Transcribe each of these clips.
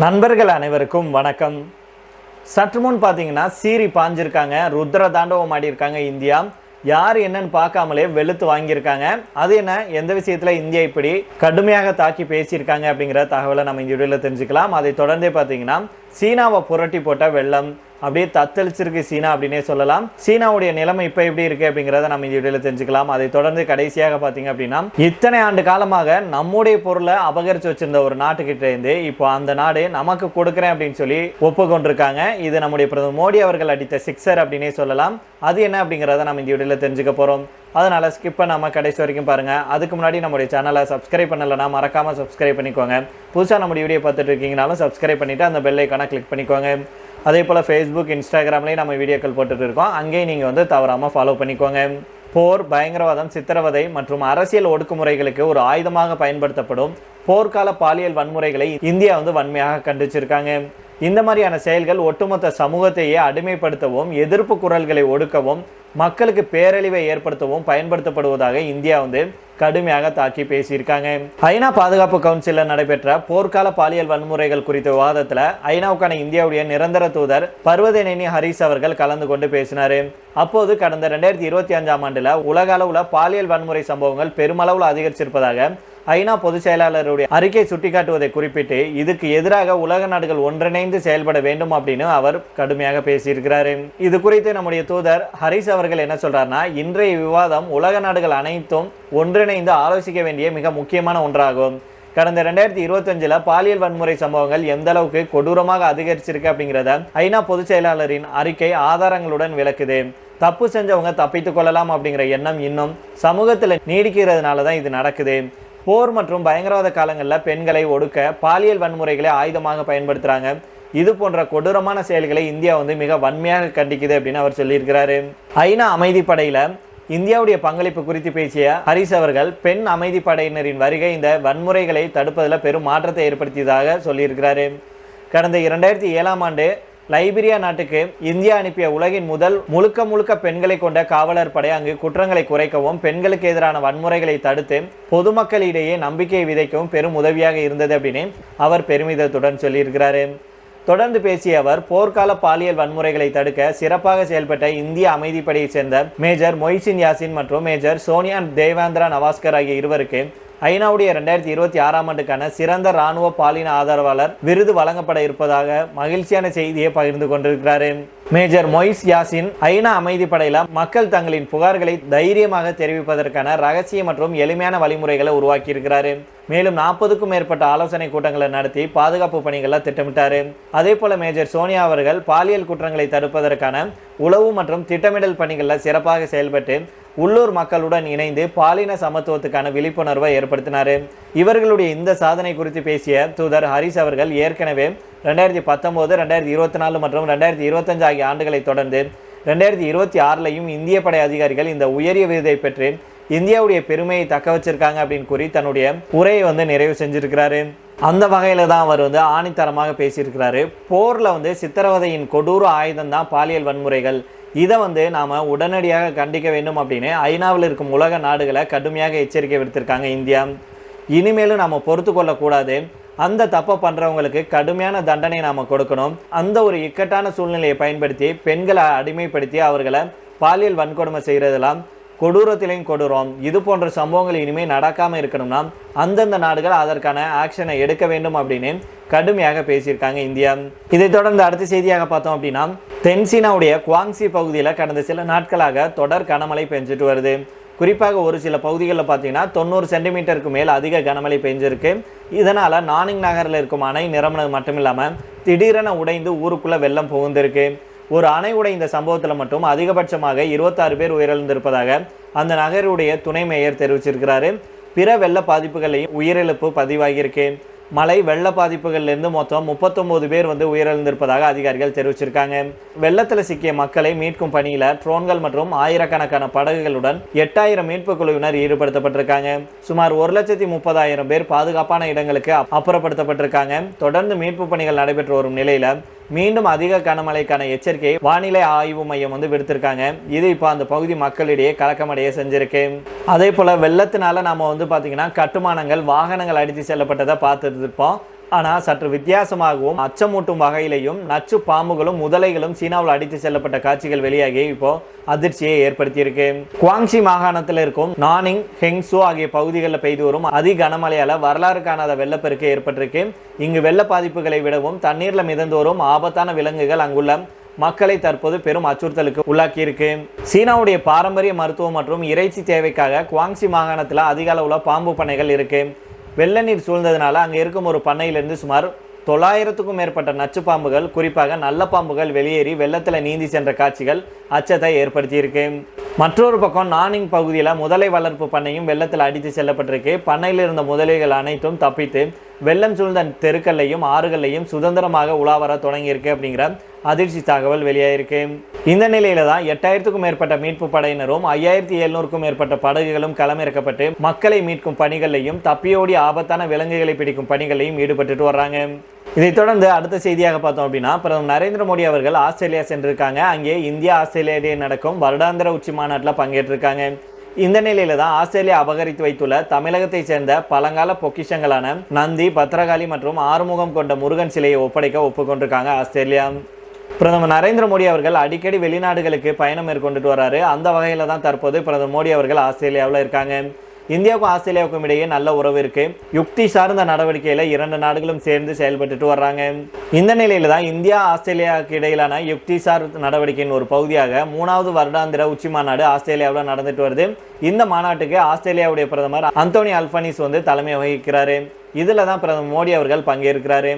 நண்பர்கள் அனைவருக்கும் வணக்கம். சற்று முன் பார்த்தீங்கன்னா சீறி பாஞ்சிருக்காங்க, ருத்ர தாண்டவம் ஆடி இருக்காங்க இந்தியா. யார் என்னன்னு பார்க்காமலே வெளுத்து வாங்கியிருக்காங்க. அது என்ன, எந்த விஷயத்தில் இந்தியா இப்படி கடுமையாக தாக்கி பேசியிருக்காங்க அப்படிங்கிற தகவலை நம்ம இந்த வீடியோவில் தெரிஞ்சுக்கலாம். அதை தொடர்ந்தே பார்த்தீங்கன்னா சீனாவை புரட்டி போட்ட வெள்ளம் அப்படியே தத்தளிச்சிருக்கு சீனா அப்படின்னே சொல்லலாம். சீனாவுடைய நிலைமை இப்போ எப்படி இருக்கு அப்படிங்கிறத நம்ம இந்த வீடியோவில் தெரிஞ்சுக்கலாம். அதை தொடர்ந்து கடைசியாக பார்த்தீங்க அப்படின்னா இத்தனை ஆண்டு காலமாக நம்முடைய பொருளை அபகரித்து வச்சிருந்த ஒரு நாட்டுக்கிட்ட இருந்து இப்போ அந்த நாடு நமக்கு கொடுக்குறேன் அப்படின்னு சொல்லி ஒப்புக்கொண்டிருக்காங்க. இது நம்முடைய பிரதமர் மோடி அவர்கள் அடித்த சிக்ஸர் அப்படின்னே சொல்லலாம். அது என்ன அப்படிங்கிறத நம்ம இந்த வீடியோவில் தெரிஞ்சுக்க போகிறோம். அதனால் ஸ்கிப் பண்ணாமல் கடைசி வரைக்கும் பாருங்கள். அதுக்கு முன்னாடி நம்முடைய சேனலை சப்ஸ்கிரைப் பண்ணலைன்னா மறக்காமல் சப்ஸ்கிரைப் பண்ணிக்கோங்க. புதுசாக நம்முடைய வீடியோ பார்த்துட்டு இருக்கீங்கனாலும் சப்ஸ்கிரைப் பண்ணிவிட்டு அந்த பெல் ஐக்கானை கிளிக் பண்ணிக்கோங்க. அதே போல் ஃபேஸ்புக், இன்ஸ்டாகிராம்லேயும் நம்ம வீடியோக்கள் போட்டுட்டு இருக்கோம். அங்கேயும் நீங்கள் தவறாமல் ஃபாலோ பண்ணிக்கோங்க. போர், பயங்கரவாதம், சித்திரவதை மற்றும் அரசியல் ஒடுக்குமுறைகளுக்கு ஒரு ஆயுதமாக பயன்படுத்தப்படும் போர்க்கால பாலியல் வன்முறைகளை இந்தியா வன்மையாக கண்டிச்சிருக்காங்க. இந்த மாதிரியான செயல்கள் ஒட்டுமொத்த சமூகத்தையே அடிமைப்படுத்தவும், எதிர்ப்பு குரல்களை ஒடுக்கவும், மக்களுக்கு பேரழிவை ஏற்படுத்தவும் பயன்படுத்தப்படுவதாக இந்தியா கடுமையாக தாக்கி பேசியிருக்காங்க. ஐநா பாதுகாப்பு கவுன்சிலில் நடைபெற்ற போர்க்கால பாலியல் வன்முறைகள் குறித்த விவாதத்தில் ஐநாவுக்கான இந்தியாவுடைய நிரந்தர தூதர் பர்வதேனி ஹரிஸ் அவர்கள் கலந்து கொண்டு பேசினார். அப்போது கடந்த 2025ஆம் ஆண்டில் உலக அளவில் பாலியல் வன்முறை சம்பவங்கள் பெருமளவில் அதிகரிச்சிருப்பதாக ஐநா பொதுச் செயலாளருடைய அறிக்கை சுட்டிக்காட்டுவதை குறிப்பிட்டு இதுக்கு எதிராக உலக நாடுகள் ஒன்றிணைந்து செயல்பட வேண்டும் அப்படின்னு அவர் கடுமையாக பேசியிருக்கிறாரு. இது குறித்து நம்முடைய தூதர் ஹரிஸ் அவர்கள் என்ன சொல்றாருன்னா, இன்றைய விவாதம் உலக நாடுகள் அனைத்தும் ஒன்றிணைந்து ஆலோசிக்க வேண்டிய மிக முக்கியமான ஒன்றாகும். கடந்த 2025 பாலியல் வன்முறை சம்பவங்கள் எந்த அளவுக்கு கொடூரமாக அதிகரிச்சிருக்கு அப்படிங்கிறத ஐநா பொதுச் செயலாளரின் அறிக்கை ஆதாரங்களுடன் விளக்குது. தப்பு செஞ்சவங்க தப்பித்துக் கொள்ளலாம் அப்படிங்கிற எண்ணம் இன்னும் சமூகத்தில் நீடிக்கிறதுனால தான் இது நடக்குது. போர் மற்றும் பயங்கரவாத காலங்களில் பெண்களை ஒடுக்க பாலியல் வன்முறைகளை ஆயுதமாக பயன்படுத்துகிறாங்க. இது போன்ற கொடூரமான செயல்களை இந்தியா மிக வன்மையாக கண்டிக்குது அப்படின்னு அவர் சொல்லியிருக்கிறாரு. ஐநா அமைதிப்படையில் இந்தியாவுடைய பங்களிப்பு குறித்து பேசிய ஹரிஸ் அவர்கள் பெண் அமைதிப்படையினரின் வருகை இந்த வன்முறைகளை தடுப்பதில் பெரும் மாற்றத்தை ஏற்படுத்தியதாக சொல்லியிருக்கிறாரு. கடந்த 2007ஆம் ஆண்டு லைபீரியா நாட்டுக்கு இந்தியா அனுப்பிய உலகின் முதல் முழுக்க பெண்களை கொண்ட காவலர் படை அங்கு குற்றங்களை குறைக்கவும், பெண்களுக்கு எதிரான வன்முறைகளை தடுத்து பொதுமக்களிடையே நம்பிக்கையை விதைக்கவும் பெரும் உதவியாக இருந்தது அப்படின்னு அவர் பெருமிதத்துடன் சொல்லியிருக்கிறாரு. தொடர்ந்து பேசிய அவர் போர்க்கால பாலியல் வன்முறைகளை தடுக்க சிறப்பாக செயல்பட்ட இந்திய அமைதிப்படையை சேர்ந்த மேஜர் மொய்சின் யாசின் மற்றும் மேஜர் சோனியா தேவேந்திரா நவாஸ்கர் ஆகிய இருவருக்கு ஐநாவுடைய 2026ஆம் ஆண்டுக்கான சிறந்த இராணுவ பாலின ஆதரவாளர் விருது வழங்கப்பட இருப்பதாக மகிழ்ச்சியான செய்தியை பகிர்ந்து கொண்டிருக்கிறாரு. மேஜர் மொய்ஸ் யாசின் ஐநா அமைதிப்படையில் மக்கள் தங்களின் புகார்களை தைரியமாக தெரிவிப்பதற்கான ரகசிய மற்றும் எளிமையான வழிமுறைகளை உருவாக்கி இருக்கிறாரு. மேலும் 40க்கும் மேற்பட்ட ஆலோசனை கூட்டங்களை நடத்தி பாதுகாப்பு பணிகளை திட்டமிட்டாரு. அதே போல மேஜர் சோனியா அவர்கள் பாலியல் குற்றங்களை தடுப்பதற்கான உளவு மற்றும் திட்டமிடல் பணிகளில் சிறப்பாக செயல்பட்டு உள்ளூர் மக்களுடன் இணைந்து பாலின சமத்துவத்துக்கான விழிப்புணர்வை ஏற்படுத்தினார். இவர்களுடைய இந்த சாதனை குறித்து பேசிய தூதர் ஹரிஸ் அவர்கள் ஏற்கனவே 2019, 2024 மற்றும் 2025 ஆகிய ஆண்டுகளை தொடர்ந்து 2026லையும் இந்திய படை அதிகாரிகள் இந்த உயரிய விருதை பெற்று இந்தியாவுடைய பெருமையை தக்க வச்சிருக்காங்க அப்படின்னு கூறி தன்னுடைய உரையை நிறைவு செஞ்சிருக்கிறாரு. அந்த வகையில் தான் அவர் ஆணித்தரமாக பேசியிருக்கிறாரு. போரில் சித்திரவதையின் கொடூர ஆயுதம் தான் பாலியல் வன்முறைகள். இதை நாம் உடனடியாக கண்டிக்க வேண்டும் அப்படின்னு ஐநாவில் இருக்கும் உலக நாடுகளை கடுமையாக எச்சரிக்கை விடுத்திருக்காங்க இந்தியா. இனிமேலும் நாம் பொறுத்து கொள்ளக்கூடாது. அந்த தப்பை பண்ணுறவங்களுக்கு கடுமையான தண்டனை நாம் கொடுக்கணும். அந்த ஒரு இக்கட்டான சூழ்நிலையை பயன்படுத்தி பெண்களை அடிமைப்படுத்தி அவர்களை பாலியல் வன்கொடுமை செய்கிறதெல்லாம் கொடூரத்திலையும் கொடூரம். இது போன்ற சம்பவங்கள் இனிமேல் நடக்காமல் இருக்கணும்னா அந்தந்த நாடுகள் அதற்கான ஆக்ஷனை எடுக்க வேண்டும் அப்படின்னு கடுமையாக பேசியிருக்காங்க இந்தியா. இதை தொடர்ந்து அடுத்த செய்தியாக பார்த்தோம் அப்படின்னா தென்சீனாவுடைய குவாங்சி பகுதியில் கடந்த சில நாட்களாக தொடர் கனமழை பெஞ்சிட்டு வருது. குறிப்பாக ஒரு சில பகுதிகளில் பார்த்தீங்கன்னா 90 சென்டிமீட்டருக்கு மேல் அதிக கனமழை பெஞ்சிருக்கு. இதனால் நானிங் நகரில் இருக்கும் அணை நிரம்பினது மட்டும் இல்லாமல் திடீரென உடைந்து ஊருக்குள்ளே வெள்ளம் புகுந்திருக்கு. ஒரு அணை உடைந்த சம்பவத்தில் மட்டும் அதிகபட்சமாக 26 பேர் உயிரிழந்திருப்பதாக அந்த நகருடைய துணை மேயர் தெரிவிச்சிருக்கிறாரு. பிற வெள்ள பாதிப்புகளையும் உயிரிழப்பு பதிவாகியிருக்கு. மழை வெள்ள பாதிப்புகள்லேருந்து மொத்தம் 39 பேர் உயிரிழந்திருப்பதாக அதிகாரிகள் தெரிவிச்சிருக்காங்க. வெள்ளத்தில் சிக்கிய மக்களை மீட்கும் பணியில் ட்ரோன்கள் மற்றும் ஆயிரக்கணக்கான படகுகளுடன் 8000 மீட்பு குழுவினர் ஈடுபடுத்தப்பட்டிருக்காங்க. சுமார் 1,30,000 பேர் பாதுகாப்பான இடங்களுக்கு அப்புறப்படுத்தப்பட்டிருக்காங்க. தொடர்ந்து மீட்பு பணிகள் நடைபெற்று வரும் நிலையில் மீண்டும் அதிக கனமழைக்கான எச்சரிக்கை வானிலை ஆய்வு மையம் விடுத்திருக்காங்க. இது இப்போ அந்த பகுதி மக்களிடையே கலக்கமடைய செஞ்சிருக்கு. அதே போல வெள்ளத்தினால நாம பாத்தீங்கன்னா கட்டுமானங்கள் வாகனங்கள் அடித்து செல்லப்பட்டதை பார்த்துருப்போம். ஆனால் சற்று வித்தியாசமாகவும் அச்சமூட்டும் வகையிலையும் நச்சு பாம்புகளும் முதலைகளும் சீனாவில் அடித்து செல்லப்பட்ட காட்சிகள் வெளியாகி இப்போ அதிர்ச்சியை ஏற்படுத்தியிருக்கு. குவாங்சி மாகாணத்தில் இருக்கும் நானிங், ஹெங்சோ ஆகிய பகுதிகளில் பெய்து வரும் அதி கனமழையால வரலாறு காணாத வெள்ளப்பெருக்கு ஏற்பட்டிருக்கு. இங்கு வெள்ள பாதிப்புகளை விடவும் தண்ணீர்ல மிதந்து வரும் ஆபத்தான விலங்குகள் அங்குள்ள மக்களை தற்போது பெரும் அச்சுறுத்தலுக்கு உள்ளாக்கியிருக்கு. சீனாவுடைய பாரம்பரிய மருத்துவம் மற்றும் இறைச்சி தேவைக்காக குவாங்சி மாகாணத்தில் அதிக அளவுல பாம்பு பண்ணைகள் இருக்கு. வெள்ள நீர் சூழ்ந்ததுனால அங்கே இருக்கும் ஒரு பண்ணையிலிருந்து சுமார் 900க்கும் மேற்பட்ட நச்சு பாம்புகள், குறிப்பாக நல்ல பாம்புகள் வெளியேறி வெள்ளத்தில் நீந்தி சென்ற காட்சிகள் அச்சத்தை ஏற்படுத்தியிருக்கு. மற்றொரு பக்கம் நானிங் பகுதியில் முதலை வளர்ப்பு பண்ணையும் வெள்ளத்தில் அடித்து செல்லப்பட்டிருக்கு. பண்ணையில் இருந்த முதலைகள் அனைத்தும் தப்பித்து வெள்ளம் சூழ்ந்த தெருக்கள்லையும் ஆறுகள்லையும் சுதந்திரமாக உலாவர தொடங்கியிருக்கு அப்படிங்கிற அதிர்ச்சி தகவல் வெளியாயிருக்கு. இந்த நிலையில தான் 8000க்கும் மேற்பட்ட மீட்பு படையினரும் 5700க்கும் மேற்பட்ட படகுகளும் களமிறக்கப்பட்டு மக்களை மீட்கும் பணிகளையும் தப்பியோடி ஆபத்தான விலங்குகளை பிடிக்கும் பணிகளையும் ஈடுபட்டு வர்றாங்க. இதைத் தொடர்ந்து அடுத்த செய்தியாக பார்த்தோம் அப்படின்னா, பிரதமர் நரேந்திர மோடி அவர்கள் ஆஸ்திரேலியா சென்றிருக்காங்க. அங்கே இந்தியா ஆஸ்திரேலியா இடையே நடக்கும் வருடாந்திர உச்சி மாநாட்டில் பங்கேற்றிருக்காங்க. இந்த நிலையில தான் ஆஸ்திரேலியா அபகரித்து வைத்துள்ள தமிழகத்தை சேர்ந்த பழங்கால பொக்கிஷங்களான நந்தி, பத்திரகாளி மற்றும் ஆறுமுகம் கொண்ட முருகன் சிலையை ஒப்படைக்க ஒப்புக்கொண்டிருக்காங்க ஆஸ்திரேலியா. பிரதமர் நரேந்திர மோடி அவர்கள் அடிக்கடி வெளிநாடுகளுக்கு பயணம் மேற்கொண்டுட்டு வராரு. அந்த வகையில தான் தற்போது பிரதமர் மோடி அவர்கள் ஆஸ்திரேலியாவில் இருக்காங்க. இந்தியாவுக்கும் ஆஸ்திரேலியாவுக்கும் இடையே நல்ல உறவு இருக்கு. யுக்தி சார்ந்த நடவடிக்கையில 2 நாடுகளும் சேர்ந்து செயல்பட்டு வர்றாங்க. இந்த நிலையில தான் இந்தியா ஆஸ்திரேலியாவுக்கு இடையிலான யுக்தி சார் நடவடிக்கையின் ஒரு பகுதியாக 3வது வருடாந்திர உச்சி மாநாடு ஆஸ்திரேலியாவில் நடந்துட்டு வருது. இந்த மாநாட்டுக்கு ஆஸ்திரேலியாவுடைய பிரதமர் அந்தோனி அல்பனீஸ் தலைமை வகிக்கிறாரு. இதுல தான் பிரதமர் மோடி அவர்கள் பங்கேற்கிறாரு.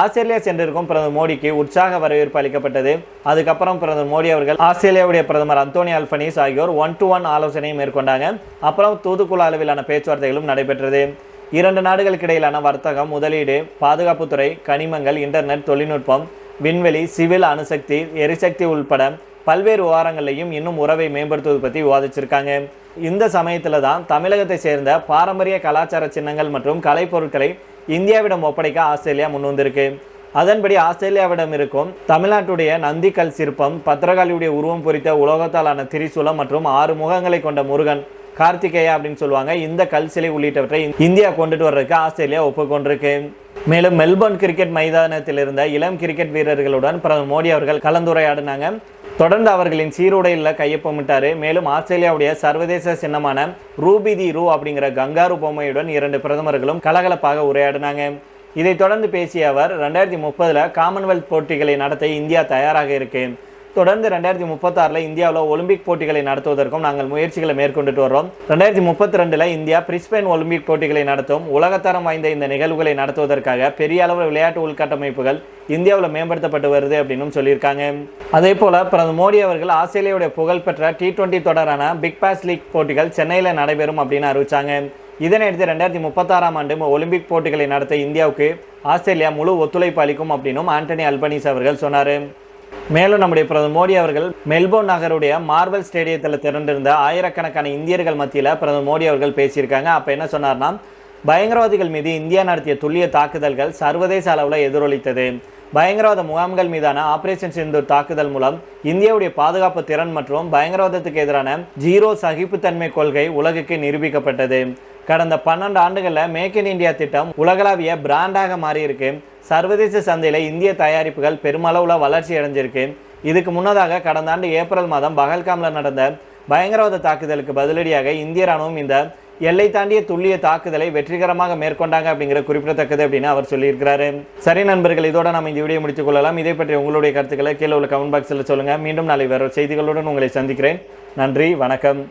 ஆஸ்திரேலியா சென்றிருக்கும் பிரதமர் மோடிக்கு உற்சாக வரவேற்பு அளிக்கப்பட்டது. அதுக்கப்புறம் பிரதமர் மோடி அவர்கள் ஆஸ்திரேலியாவுடைய பிரதமர் அந்தோனி அல்பனீஸ் ஆகியோர் 1-to-1 ஆலோசனையை மேற்கொண்டாங்க. அப்புறம் தூதுக்குழு அளவிலான பேச்சுவார்த்தைகளும் நடைபெற்றது. 2 நாடுகளுக்கு இடையிலான வர்த்தகம், முதலீடு, பாதுகாப்புத்துறை, கனிமங்கள், இன்டர்நெட், தொழில்நுட்பம், விண்வெளி, சிவில், அணுசக்தி, எரிசக்தி உள்பட பல்வேறு விவகாரங்களையும் இன்னும் உறவை மேம்படுத்துவது பற்றி விவாதிச்சிருக்காங்க. இந்த சமயத்துல தான் தமிழகத்தை சேர்ந்த பாரம்பரிய கலாச்சார சின்னங்கள் மற்றும் கலைப்பொருட்களை இந்தியாவிடம் ஒப்படைக்க ஆஸ்திரேலியா முன்வந்திருக்கு. அதன்படி ஆஸ்திரேலியாவிடம் இருக்கும் தமிழ்நாட்டுடைய நந்திக்கல் சிற்பம், பத்திரகாளியுடைய உருவம் பொறித்த உலோகத்தாலான திரிசூலம் மற்றும் 6 முகங்களை கொண்ட முருகன், கார்த்திகேயா அப்படின்னு சொல்லுவாங்க, இந்த கல் சிலை உள்ளிட்டவற்றை இந்தியா கொண்டுட்டு வர்றதுக்கு ஆஸ்திரேலியா ஒப்புக்கொண்டிருக்கு. மேலும் மெல்போர்ன் கிரிக்கெட் மைதானத்தில் இருந்த இளம் கிரிக்கெட் வீரர்களுடன் பிரதமர் மோடி அவர்கள் கலந்துரையாடினாங்க. தொடர்ந்து அவர்களின் சீருடையில் கையொப்பமிட்டாரு. மேலும் ஆஸ்திரேலியாவுடைய சர்வதேச சின்னமான ரூபி தி ரூ அப்படிங்கிற கங்காரு பொம்மையுடன் 2 பிரதமர்களும் கலகலப்பாக உரையாடினாங்க. இதைத் தொடர்ந்து பேசிய அவர் 2030 காமன்வெல்த் போட்டிகளை நடத்த இந்தியா தயாராக இருக்கு. தொடர்ந்து 2036 இந்தியாவில் ஒலிம்பிக் போட்டிகளை நடத்துவதற்கும் நாங்கள் முயற்சிகளை மேற்கொண்டுட்டு வர்றோம். 2032 இந்தியா பிரிஸ்பேன் ஒலிம்பிக் போட்டிகளை நடத்தும். உலகத்தரம் வாய்ந்த இந்த நிகழ்வுகளை நடத்துவதற்காக பெரிய அளவு விளையாட்டு உள்கட்டமைப்புகள் இந்தியாவில் மேம்படுத்தப்பட்டு வருது அப்படின்னு சொல்லியிருக்காங்க. அதே போல பிரதமர் மோடி அவர்கள் ஆஸ்திரேலியாவுடைய புகழ்பெற்ற T20 தொடரான பிக் பாஸ் லீக் போட்டிகள் சென்னையில் நடைபெறும் அப்படின்னு அறிவிச்சாங்க. இதனையடுத்து 2036 ஒலிம்பிக் போட்டிகளை நடத்த இந்தியாவுக்கு ஆஸ்திரேலியா முழு ஒத்துழைப்பு அளிக்கும் அப்படின்னும் ஆண்டனி அல்பனீஸ் அவர்கள் சொன்னார். மேலும் நம்முடைய பிரதமர் மோடி அவர்கள் மெல்போர்ன் நகருடைய மார்வல் ஸ்டேடியத்தில் திரண்டிருந்த ஆயிரக்கணக்கான இந்தியர்கள் மத்தியில் பிரதமர் மோடி அவர்கள் பேசியிருக்காங்க. அப்போ என்ன சொன்னார்னா, பயங்கரவாதிகள் மீது இந்தியா நடத்திய துல்லிய தாக்குதல்கள் சர்வதேச அளவில் எதிரொலித்தது. பயங்கரவாத முகாம்கள் மீதான ஆபரேஷன் சிந்தூர் தாக்குதல் மூலம் இந்தியாவுடைய பாதுகாப்பு திறன் மற்றும் பயங்கரவாதத்துக்கு எதிரான 0 சகிப்புத்தன்மை கொள்கை உலகுக்கு நிரூபிக்கப்பட்டது. கடந்த 12 ஆண்டுகளில் மேக் இன் இந்தியா திட்டம் உலகளாவிய பிராண்டாக மாறியிருக்கு. சர்வதேச சந்தையில் இந்திய தயாரிப்புகள் பெருமளவில் வளர்ச்சி அடைஞ்சிருக்கு. இதுக்கு முன்னதாக கடந்த ஆண்டு ஏப்ரல் மாதம் பகல்காமில் நடந்த பயங்கரவாத தாக்குதலுக்கு பதிலடியாக இந்திய ராணுவம் இந்த எல்லை தாண்டிய துல்லிய தாக்குதலை வெற்றிகரமாக மேற்கொண்டாங்க அப்படிங்கிற குறிப்பிடத்தக்கது அப்படின்னு அவர் சொல்லியிருக்கிறாரு. சரி நண்பர்கள், இதோட நம்ம இந்த வீடியோ முடித்துக் கொள்ளலாம். இதை பற்றி உங்களுடைய கருத்துக்களை கீழே உள்ள கமெண்ட் பாக்ஸில் சொல்லுங்கள். மீண்டும் நாளை வேறு செய்திகளுடன் உங்களை சந்திக்கிறேன். நன்றி, வணக்கம்.